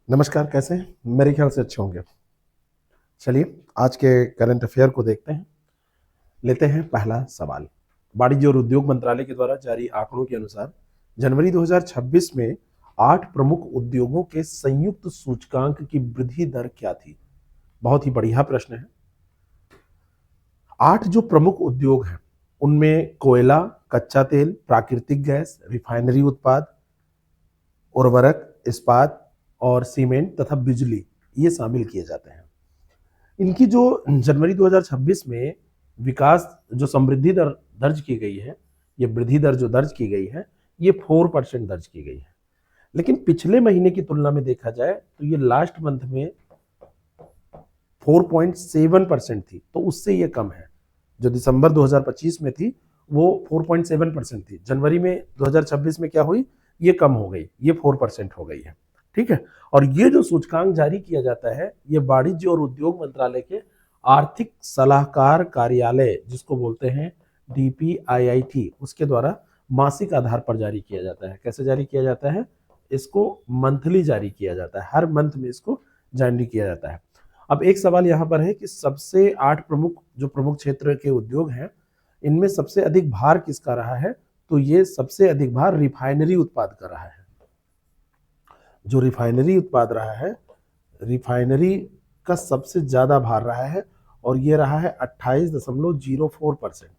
नमस्कार, कैसे हैं? मेरे ख्याल से अच्छे होंगे। चलिए आज के करंट अफेयर को देखते हैं। लेते हैं पहला सवाल। वाणिज्य और उद्योग मंत्रालय के द्वारा जारी आंकड़ों के अनुसार जनवरी 2026 में 8 प्रमुख उद्योगों के संयुक्त सूचकांक की वृद्धि दर क्या थी? बहुत ही बढ़िया प्रश्न है। 8 जो प्रमुख उद्योग हैं उनमें कोयला, कच्चा तेल, प्राकृतिक गैस, रिफाइनरी उत्पाद, उर्वरक, इस्पात और सीमेंट तथा बिजली ये शामिल किए जाते हैं। इनकी जो जनवरी 2026 में विकास जो समृद्धि दर दर्ज की गई है, ये वृद्धि दर जो दर्ज की गई है, ये 4% दर्ज की गई है। लेकिन पिछले महीने की तुलना में देखा जाए तो ये लास्ट मंथ में 4.7% थी, तो उससे ये कम है। जो दिसंबर 2025 में थी वो 4.7% थी। जनवरी में 2026 में क्या हुई, ये कम हो गई, ये 4% हो गई है। ठीक है। और ये जो सूचकांक जारी किया जाता है ये वाणिज्य और उद्योग मंत्रालय के आर्थिक सलाहकार कार्यालय जिसको बोलते हैं DPIIT, उसके द्वारा मासिक आधार पर जारी किया जाता है। कैसे जारी किया जाता है? इसको मंथली जारी किया जाता है, हर मंथ में इसको जारी किया जाता है। अब एक सवाल यहाँ पर है कि सबसे 8 प्रमुख क्षेत्र के उद्योग हैं, इनमें सबसे अधिक भार किसका रहा है? तो ये सबसे अधिक भार रिफाइनरी उत्पाद का रहा है। जो रिफाइनरी उत्पाद रहा है, रिफाइनरी का सबसे ज्यादा भार रहा है और ये रहा है 28.04%।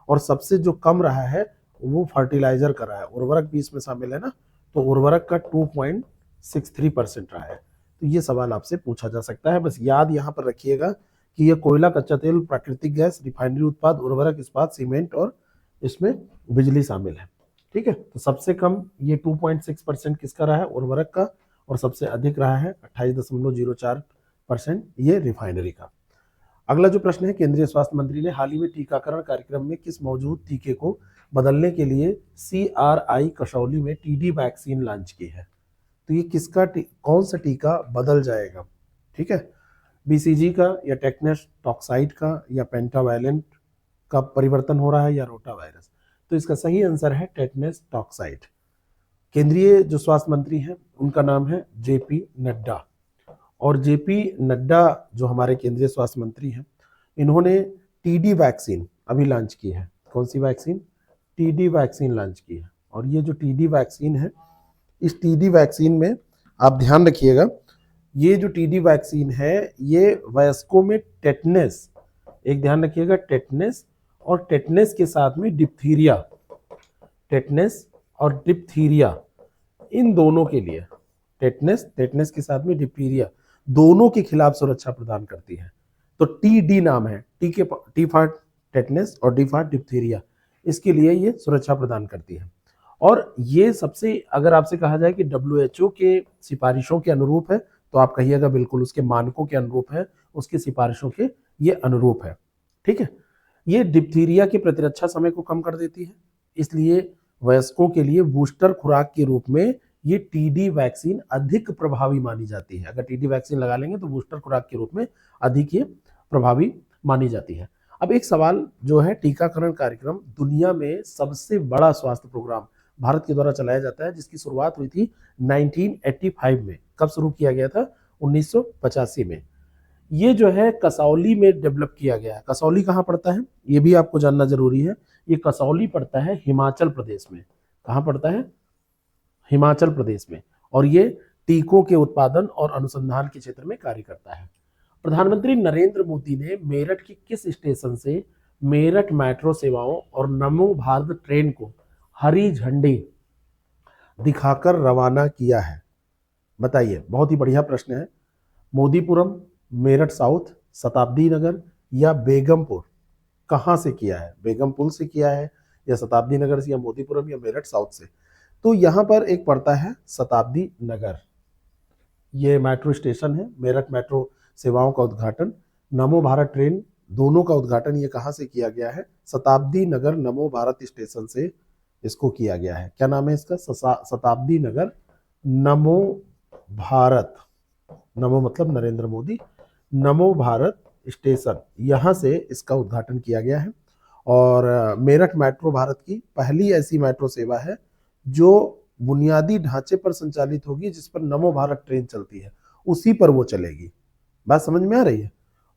और सबसे जो कम रहा है वो फर्टिलाइजर का रहा है। उर्वरक भी इसमें शामिल है ना, तो उर्वरक का 2.63% रहा है। तो ये सवाल आपसे पूछा जा सकता है। बस याद यहाँ पर रखिएगा कि ये कोयला, कच्चा तेल, प्राकृतिक गैस, रिफाइनरी उत्पाद, उर्वरक, इस्पात, सीमेंट और इसमें बिजली शामिल है। ठीक है। तो सबसे कम ये 2.6% किसका रहा है? उर्वरक का। और सबसे अधिक रहा है 28.04% ये रिफाइनरी का। अगला जो प्रश्न है, केंद्रीय स्वास्थ्य मंत्री ने हाल ही में टीकाकरण कार्यक्रम में किस मौजूद टीके को बदलने के लिए CRI कसौली में TD वैक्सीन लॉन्च की है? तो ये कौन सा टीका बदल जाएगा? ठीक है। BCG का या टेटनस टॉक्साइड का या पेंटावैलेंट का परिवर्तन हो रहा है या रोटा वायरस? तो इसका सही आंसर है टेटनस टॉक्साइड। केंद्रीय जो स्वास्थ्य मंत्री हैं उनका नाम है JP नड्डा। और JP नड्डा जो हमारे केंद्रीय स्वास्थ्य मंत्री हैं, इन्होंने TD वैक्सीन अभी लॉन्च की है। कौन सी वैक्सीन? TD वैक्सीन लॉन्च की है। और ये जो TD वैक्सीन है, इस TD वैक्सीन में आप ध्यान रखिएगा, ये जो TD वैक्सीन है ये वयस्कों में टेटनस, एक ध्यान रखिएगा, टेटनस और टेटनस के साथ में डिप्थीरिया, टेटनस और डिप्थीरिया इन दोनों के लिए, टेटनस के साथ में डिप्थीरिया दोनों के खिलाफ सुरक्षा प्रदान करती है। तो TD नाम है, टी फॉर टेटनस और डी फॉर डिप्थीरिया, इसके लिए ये सुरक्षा प्रदान करती है। और ये सबसे, अगर आपसे कहा जाए कि WHO के सिफारिशों के अनुरूप है तो आप कहिएगा बिल्कुल उसके मानकों के अनुरूप है, उसकी सिफारिशों के ये अनुरूप है। ठीक है। ये डिप्थीरिया की प्रतिरक्षा समय को कम कर देती है, इसलिए वयस्कों के लिए बूस्टर खुराक के रूप में ये TD वैक्सीन अधिक प्रभावी मानी जाती है। अगर TD वैक्सीन लगा लेंगे तो बूस्टर खुराक के रूप में अधिक ये प्रभावी मानी जाती है। अब एक सवाल जो है, टीकाकरण कार्यक्रम दुनिया में सबसे बड़ा स्वास्थ्य प्रोग्राम भारत के द्वारा चलाया जाता है, जिसकी शुरुआत हुई थी 1985 में। कब शुरू किया गया था? 1985 में। ये जो है कसौली में डेवलप किया गया है। कसौली कहाँ पड़ता है ये भी आपको जानना जरूरी है। ये कसौली पड़ता है हिमाचल प्रदेश में। कहाँ पड़ता है? हिमाचल प्रदेश में। और ये टीकों के उत्पादन और अनुसंधान के क्षेत्र में कार्य करता है। प्रधानमंत्री नरेंद्र मोदी ने मेरठ की किस स्टेशन से मेरठ मेट्रो सेवाओं और नमो भारत ट्रेन को हरी झंडी दिखाकर रवाना किया है? बताइए, बहुत ही बढ़िया प्रश्न है। मोदीपुरम, मेरठ साउथ, शताब्दी नगर या बेगमपुर? कहाँ से किया है? बेगमपुर से किया है या शताब्दी नगर से या मोदीपुरम या मेरठ साउथ से? तो यहाँ पर एक पड़ता है शताब्दी नगर। ये मेट्रो स्टेशन है। मेरठ मेट्रो सेवाओं का उद्घाटन, नमो भारत ट्रेन, दोनों का उद्घाटन ये कहाँ से किया गया है? शताब्दी नगर नमो भारत स्टेशन से इसको किया गया है। क्या नाम है इसका? शताब्दी नगर नमो भारत, नमो मतलब नरेंद्र मोदी, नमो भारत स्टेशन, यहाँ से इसका उद्घाटन किया गया है। और मेरठ मेट्रो भारत की पहली ऐसी मेट्रो सेवा है जो बुनियादी ढांचे पर संचालित होगी जिस पर नमो भारत ट्रेन चलती है। उसी पर वो चलेगी। बात समझ में आ रही है।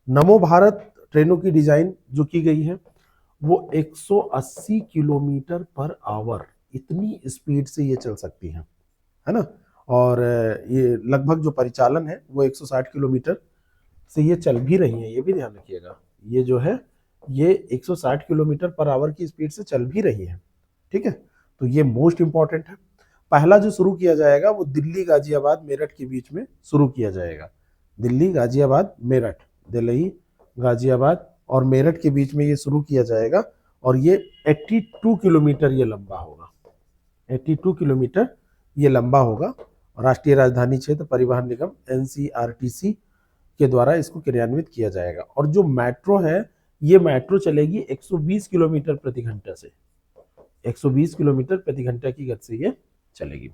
नमो भारत ट्रेनों की डिजाइन जो की गई है वो 180 किलोमीटर पर आवर, इतनी स्पीड से ये चल सकती है ना। और ये लगभग जो परिचालन है वो 160 किलोमीटर से ये चल भी रही है, ये भी ध्यान रखिएगा। ये जो है ये 160 किलोमीटर पर आवर की स्पीड से चल भी रही है, ठीक है। तो ये मोस्ट इंपॉर्टेंट है। पहला जो शुरू किया जाएगा वो दिल्ली गाजियाबाद मेरठ के बीच में शुरू किया जाएगा। दिल्ली गाजियाबाद मेरठ, दिल्ली गाजियाबाद और मेरठ के बीच में ये शुरू किया जाएगा और ये 82 किलोमीटर ये लंबा होगा। 82 किलोमीटर ये लंबा होगा। राष्ट्रीय राजधानी क्षेत्र परिवहन निगम NCRTC के द्वारा इसको क्रियान्वित किया जाएगा। और जो मेट्रो है ये मेट्रो चलेगी 120 किलोमीटर प्रति घंटा से, 120 किलोमीटर प्रति घंटा की गति से ये चलेगी।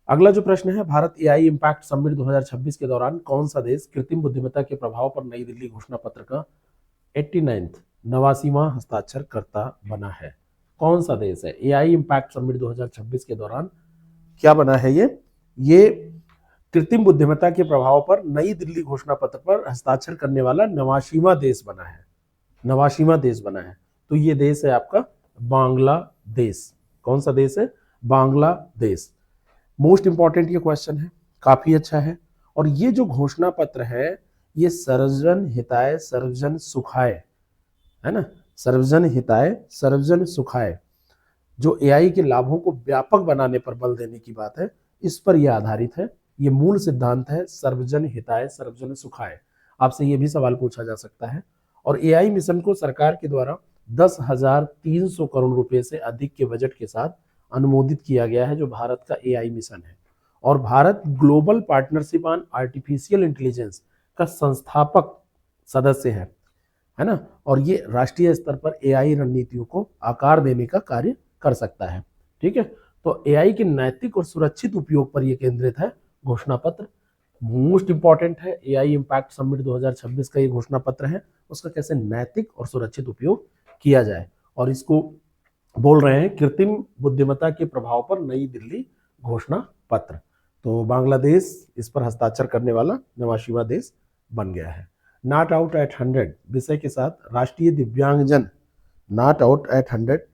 अगला जो प्रश्न है, भारत AI इम्पैक्ट समिट 2026 के दौरान कौन सा देश कृत्रिम बुद्धिमत्ता के प्रभाव पर नई दिल्ली घोषणा पत्र का 89वां 89वां हस्ताक्षरकर्ता बना है? कौन सा देश है? AI इम्पैक्ट समिट 2026 के दौरान क्या बना है? ये कृत्रिम बुद्धिमत्ता के प्रभाव पर नई दिल्ली घोषणा पत्र पर हस्ताक्षर करने वाला 89वां देश बना है। 89वां देश बना है। तो ये देश है आपका बांग्लादेश। कौन सा देश है? बांग्लादेश। मोस्ट इंपॉर्टेंट ये क्वेश्चन है, काफी अच्छा है। और ये जो घोषणा पत्र है ये सर्वजन हिताय सर्वजन सुखाय है ना, सर्वजन हिताय सर्वजन सुखाय, जो AI के लाभों को व्यापक बनाने पर बल देने की बात है, इस पर यह आधारित है। ये मूल सिद्धांत है सर्वजन हिताय सर्वजन सुखाय। आपसे ये भी सवाल पूछा जा सकता है। और AI मिशन को सरकार के द्वारा 10,300 करोड़ रुपए से अधिक के बजट के साथ अनुमोदित किया गया है, जो भारत का AI मिशन है। और Bharat global partnership on artificial intelligence का संस्थापक सदस्य है ना। और ये राष्ट्रीय स्तर पर AI रणनीतियों को आकार देने का कार्य कर सकता है, ठीक है। तो AI के नैतिक और सुरक्षित उपयोग पर यह केंद्रित है घोषणा पत्र। मोस्ट इंपॉर्टेंट है AI इम्पैक्ट समिट 2026 का ये घोषणा पत्र है, उसका कैसे नैतिक और सुरक्षित उपयोग किया जाए। और इसको बोल रहे हैं कृत्रिम बुद्धिमत्ता के प्रभाव पर नई दिल्ली घोषणा पत्र। तो बांग्लादेश इस पर हस्ताक्षर करने वाला 89वां देश बन गया है। नॉट आउट एट 100 विषय के साथ राष्ट्रीय दिव्यांगजन, नॉट आउट एट 100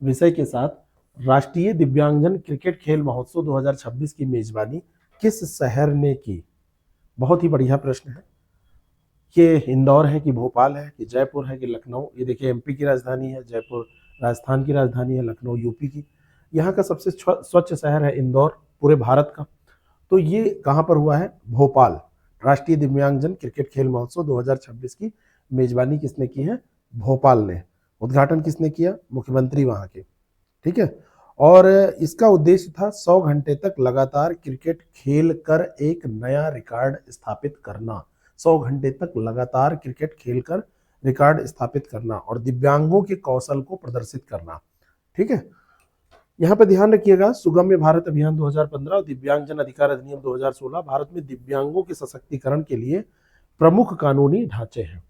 विषय के साथ राष्ट्रीय दिव्यांगजन क्रिकेट खेल महोत्सव 2026 की मेजबानी किस शहर ने की? बहुत ही बढ़िया प्रश्न है। ये इंदौर है कि भोपाल है कि जयपुर है कि लखनऊ? ये देखिए MP की राजधानी है जयपुर, राजस्थान की राजधानी है लखनऊ, UP की। यहाँ का सबसे स्वच्छ शहर है इंदौर पूरे भारत का। तो ये कहाँ पर हुआ है? भोपाल। राष्ट्रीय दिव्यांगजन क्रिकेट खेल महोत्सव 2026 की मेजबानी किसने की है? भोपाल ने। उद्घाटन किसने किया? मुख्यमंत्री वहाँ के, ठीक है। और इसका उद्देश्य था 100 घंटे तक लगातार क्रिकेट खेल कर एक नया रिकॉर्ड स्थापित करना। 100 घंटे तक लगातार क्रिकेट खेलकर रिकॉर्ड स्थापित करना और दिव्यांगों के कौशल को प्रदर्शित करना, ठीक है। यहाँ पे ध्यान रखिएगा, सुगम्य भारत अभियान 2015 और दिव्यांगजन अधिकार अधिनियम 2016 भारत में दिव्यांगों के सशक्तिकरण के लिए प्रमुख कानूनी ढांचे हैं,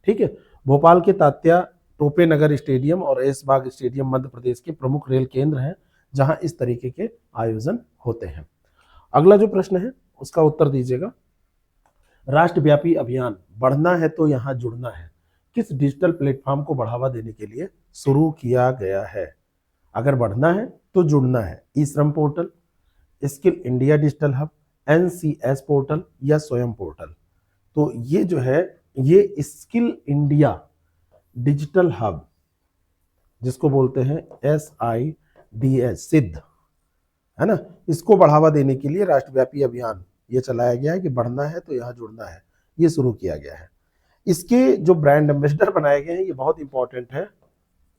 ठीक है। भोपाल के तात्या टोपे नगर स्टेडियम और ऐशबाग स्टेडियम मध्य प्रदेश के प्रमुख रेल केंद्र हैं जहां इस तरीके के आयोजन होते हैं। अगला जो प्रश्न है उसका उत्तर दीजिएगा। राष्ट्रव्यापी अभियान बढ़ना है तो यहाँ जुड़ना है किस डिजिटल प्लेटफॉर्म को बढ़ावा देने के लिए शुरू किया गया है? अगर बढ़ना है तो जुड़ना है। E-Shram portal, skill India digital hub, NCS portal या स्वयं पोर्टल? तो ये जो है ये स्किल इंडिया डिजिटल हब, जिसको बोलते हैं SIDS, सिद्ध, है ना, इसको बढ़ावा देने के लिए राष्ट्रव्यापी अभियान ये चलाया गया है कि बढ़ना है तो यहाँ जुड़ना है, ये शुरू किया गया है। इसके जो ब्रांड एम्बेसडर बनाए गए हैं ये बहुत इंपॉर्टेंट है।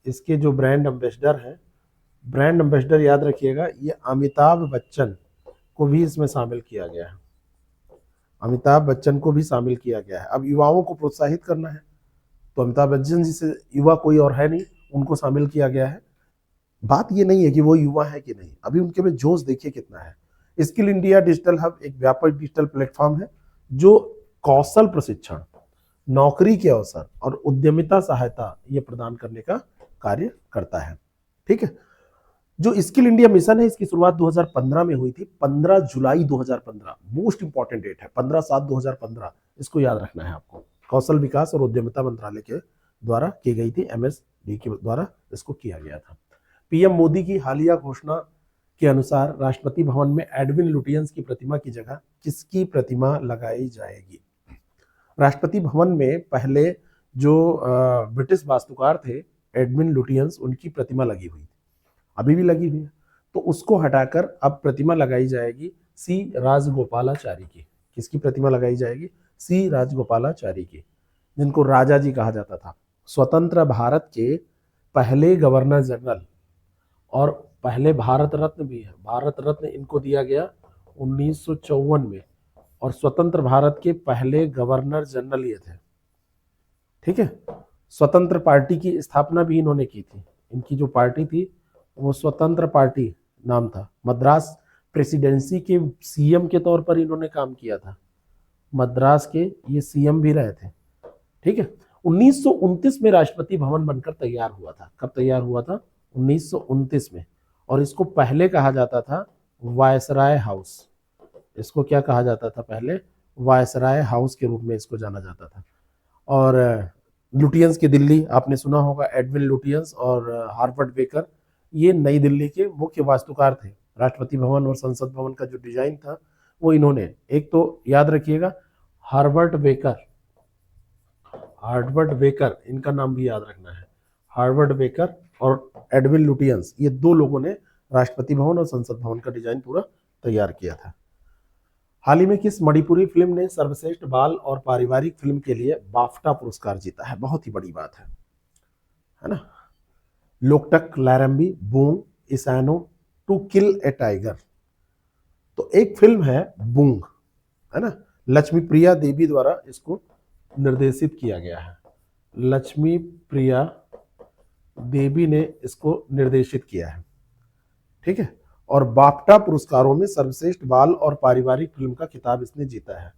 इसके जो ब्रांड एम्बेसडर हैं, ब्रांड एम्बेसडर याद रखिएगा, ये अमिताभ बच्चन को भी इसमें शामिल किया गया है। अमिताभ बच्चन को भी शामिल किया गया है। अब युवाओं को प्रोत्साहित करना है तो अमिताभ बच्चन जी से युवा कोई और है नहीं, उनको शामिल किया गया है। बात ये नहीं है कि वो युवा है कि नहीं, अभी उनके में जोश देखिए कितना है। स्किल इंडिया डिजिटल हब एक व्यापक डिजिटल प्लेटफॉर्म है जो कौशल प्रशिक्षण, नौकरी के अवसर और उद्यमिता सहायता ये प्रदान करने का कार्य करता है, ठीक है। जो स्किल इंडिया मिशन है इसकी शुरुआत 2015 में हुई थी, 15 जुलाई 2015, मोस्ट इंपॉर्टेंट डेट है, 15/7/2015, इसको याद रखना है आपको। कौशल विकास और उद्यमिता मंत्रालय के द्वारा की गई थी, MSD के द्वारा इसको किया गया था। पीएम मोदी की हालिया घोषणा के अनुसार राष्ट्रपति भवन में एडविन लुटियंस की प्रतिमा की जगह किसकी प्रतिमा लगाई जाएगी? राष्ट्रपति भवन में पहले जो ब्रिटिश वास्तुकार थे एडविन लुटियंस, उनकी प्रतिमा लगी हुई, अभी भी लगी हुई है, तो उसको हटाकर अब प्रतिमा लगाई जाएगी सी राजगोपालाचारी की। किसकी प्रतिमा लगाई जाएगी? सी राजगोपालाचारी की, जिनको राजा जी कहा जाता था। स्वतंत्र भारत के पहले गवर्नर जनरल और पहले भारत रत्न भी है, भारत रत्न इनको दिया गया 1954 में, और स्वतंत्र भारत के पहले गवर्नर जनरल ये थे। ठीक है, स्वतंत्र पार्टी की स्थापना भी इन्होंने की थी। इनकी जो पार्टी थी वो स्वतंत्र पार्टी नाम था। मद्रास प्रेसिडेंसी के सीएम के तौर पर इन्होंने काम किया था, मद्रास के ये सीएम भी रहे थे। ठीक है, 1929 में राष्ट्रपति भवन बनकर तैयार हुआ था। कब तैयार हुआ था? 1929 में। और इसको पहले कहा जाता था वायसराय हाउस। इसको क्या कहा जाता था पहले? वायसराय हाउस के रूप में इसको जाना जाता था। और लुटियंस की दिल्ली आपने सुना होगा, एडविन लुटियंस और हार्वर्ड बेकर, ये नई दिल्ली के मुख्य वास्तुकार थे। राष्ट्रपति भवन और संसद भवन का जो डिजाइन था वो इन्होंने, एक तो याद रखिएगा हार्वर्ड बेकर, हार्वर्ड बेकर इनका नाम भी याद रखना है, हार्वर्ड बेकर और एडविन लुटियंस, ये दो लोगों ने राष्ट्रपति भवन और संसद भवन का डिजाइन पूरा तैयार किया था। हाल ही में किस मणिपुरी फिल्म ने सर्वश्रेष्ठ बाल और पारिवारिक फिल्म के लिए बाफ्टा पुरस्कार जीता है? बहुत ही बड़ी बात है ना। Loktak, Lairembee, Boong, Ishanou, to kill a tiger. तो एक फिल्म है बूंग, है ना, लक्ष्मी प्रिया देवी द्वारा इसको निर्देशित किया गया है। लक्ष्मी प्रिया देवी ने इसको निर्देशित किया है। ठीक है, और बाफ्टा पुरस्कारों में सर्वश्रेष्ठ बाल और पारिवारिक फिल्म का खिताब इसने जीता है।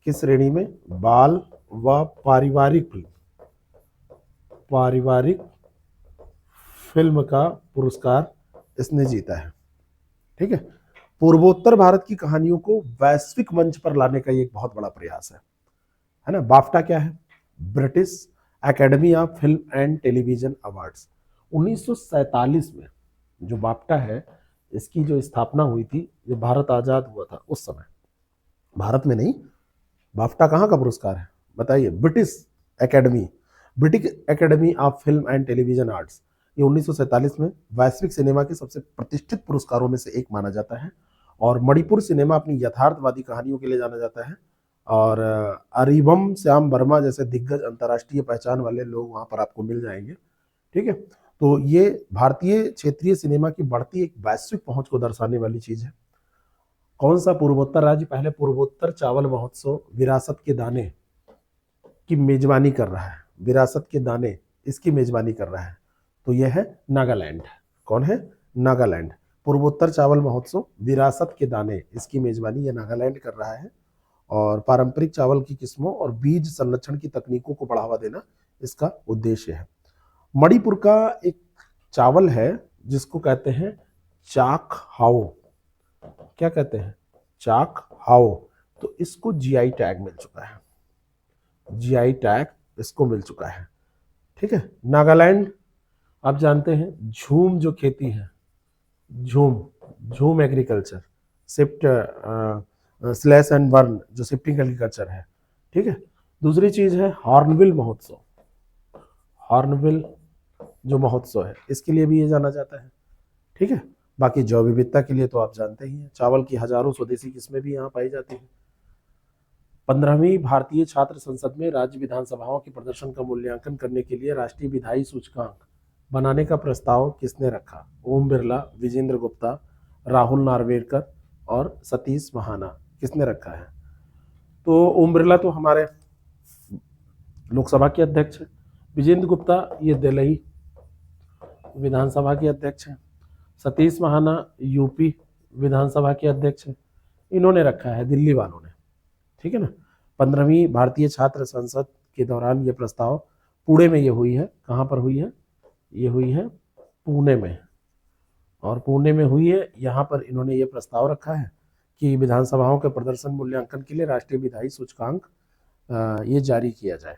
किस श्रेणी में? बाल व पारिवारिक फिल्म, पारिवारिक फिल्म का पुरस्कार इसने जीता है। ठीक है, पूर्वोत्तर भारत की कहानियों को वैश्विक मंच पर लाने का ये एक बहुत बड़ा प्रयास है ना। बाफ्टा क्या है? British academy of film and television awards. 1947 में जो बाफ्टा है इसकी जो स्थापना हुई थी, जब भारत आजाद हुआ था उस समय, भारत में नहीं, बाफ्टा कहाँ का पुरस्कार है बताइए? British academy of film and television arts. ये 1947 में वैश्विक सिनेमा के सबसे प्रतिष्ठित पुरस्कारों में से एक माना जाता है। और मणिपुर सिनेमा अपनी यथार्थवादी कहानियों के लिए जाना जाता है, और अरिबम श्याम वर्मा जैसे दिग्गज अंतर्राष्ट्रीय पहचान वाले लोग वहाँ पर आपको मिल जाएंगे। ठीक है, तो ये भारतीय क्षेत्रीय सिनेमा की बढ़ती एक वैश्विक पहुंच को दर्शाने वाली चीज है। कौन सा पूर्वोत्तर राज्य पहले पूर्वोत्तर चावल महोत्सव विरासत के दाने की मेजबानी कर रहा है? विरासत के दाने इसकी मेजबानी कर रहा है, तो यह है नागालैंड। कौन है? नागालैंड। पूर्वोत्तर चावल महोत्सव विरासत के दाने, इसकी मेजबानी यह नागालैंड कर रहा है। और पारंपरिक चावल की किस्मों और बीज संरक्षण की तकनीकों को बढ़ावा देना इसका उद्देश्य है। मणिपुर का एक चावल है जिसको कहते हैं चाक हाओ। क्या कहते हैं? चाक हाओ। तो इसको जीआई टैग मिल चुका है, जीआई टैग इसको मिल चुका है। ठीक है, नागालैंड आप जानते हैं झूम जो खेती है, झूम agriculture, shift slash and burn जो शिफ्टिंग एग्रीकल्चर है। ठीक है, दूसरी चीज है हॉर्नबिल महोत्सव। हॉर्नबिल जो महोत्सव है इसके लिए भी ये जाना जाता है। ठीक है, बाकी जैव विविधता के लिए तो आप जानते ही हैं, चावल की हजारों स्वदेशी किस्में भी यहाँ पाई जाती हैं। 15वीं भारतीय छात्र संसद में राज्य विधानसभाओं के प्रदर्शन का मूल्यांकन करने के लिए राष्ट्रीय विधायी सूचकांक बनाने का प्रस्ताव किसने रखा? ओम बिरला, विजेंद्र गुप्ता, राहुल नार्वेकर और सतीश महाना। किसने रखा है? तो ओम बिरला तो हमारे लोकसभा के अध्यक्ष हैं, विजेंद्र गुप्ता ये दिल्ली विधानसभा के अध्यक्ष हैं, सतीश महाना यूपी विधानसभा के अध्यक्ष हैं। इन्होंने रखा है, दिल्ली वालों ने। ठीक है ना। 15वीं भारतीय छात्र संसद के दौरान ये प्रस्ताव पुणे में ये हुई है। कहाँ पर हुई है? ये हुई है पुणे में। और पुणे में हुई है। यहाँ पर इन्होंने ये प्रस्ताव रखा है कि विधानसभाओं के प्रदर्शन मूल्यांकन के लिए राष्ट्रीय विधायी सूचकांक ये जारी किया जाए।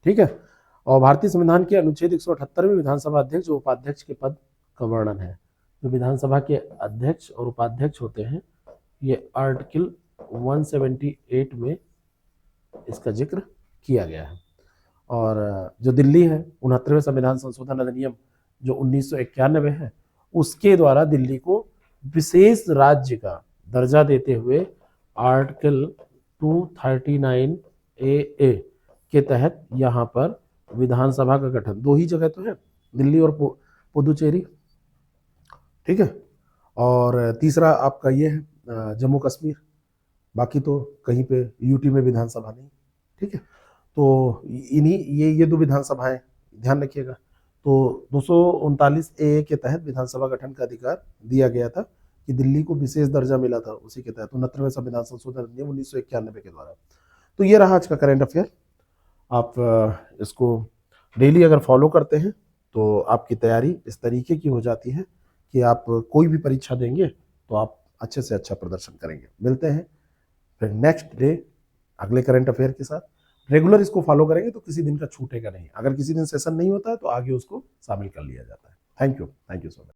ठीक है। और भारतीय संविधान के अनुच्छेद 178 में विधानसभा अध्यक्ष और उपाध्यक्ष के पद का वर्णन है। जो विधानसभा के अध्यक्ष और उपाध्यक्ष होते हैं, ये आर्टिकल 178 में इसका जिक्र किया गया है। और जो दिल्ली है, 69वें संविधान संशोधन अधिनियम जो 1991 है, उसके द्वारा दिल्ली को विशेष राज्य का दर्जा देते हुए आर्टिकल 239 ए के तहत यहाँ पर विधानसभा का गठन, दो ही जगह तो है, दिल्ली और पुदुचेरी। ठीक है। और तीसरा आपका ये है जम्मू कश्मीर, बाकी तो कहीं पे यूटी में विधानसभा नहीं। ठीक है। तो इन्हीं ये दो विधानसभाएं ध्यान रखिएगा। तो 239 ए के तहत विधानसभा गठन का अधिकार दिया गया था कि दिल्ली को विशेष दर्जा मिला था उसी के तहत 69वें संविधान संशोधन अधिनियम 1991 के द्वारा। तो ये रहा आज का करंट अफेयर। आप इसको डेली अगर फॉलो करते हैं तो आपकी तैयारी इस तरीके की हो जाती है कि आप कोई भी परीक्षा देंगे तो आप अच्छे से अच्छा प्रदर्शन करेंगे। मिलते हैं फिर नेक्स्ट डे अगले करंट अफेयर के साथ। रेगुलर इसको फॉलो करेंगे तो किसी दिन का छूटेगा नहीं। अगर किसी दिन सेशन नहीं होता है तो आगे उसको शामिल कर लिया जाता है। Thank you so much.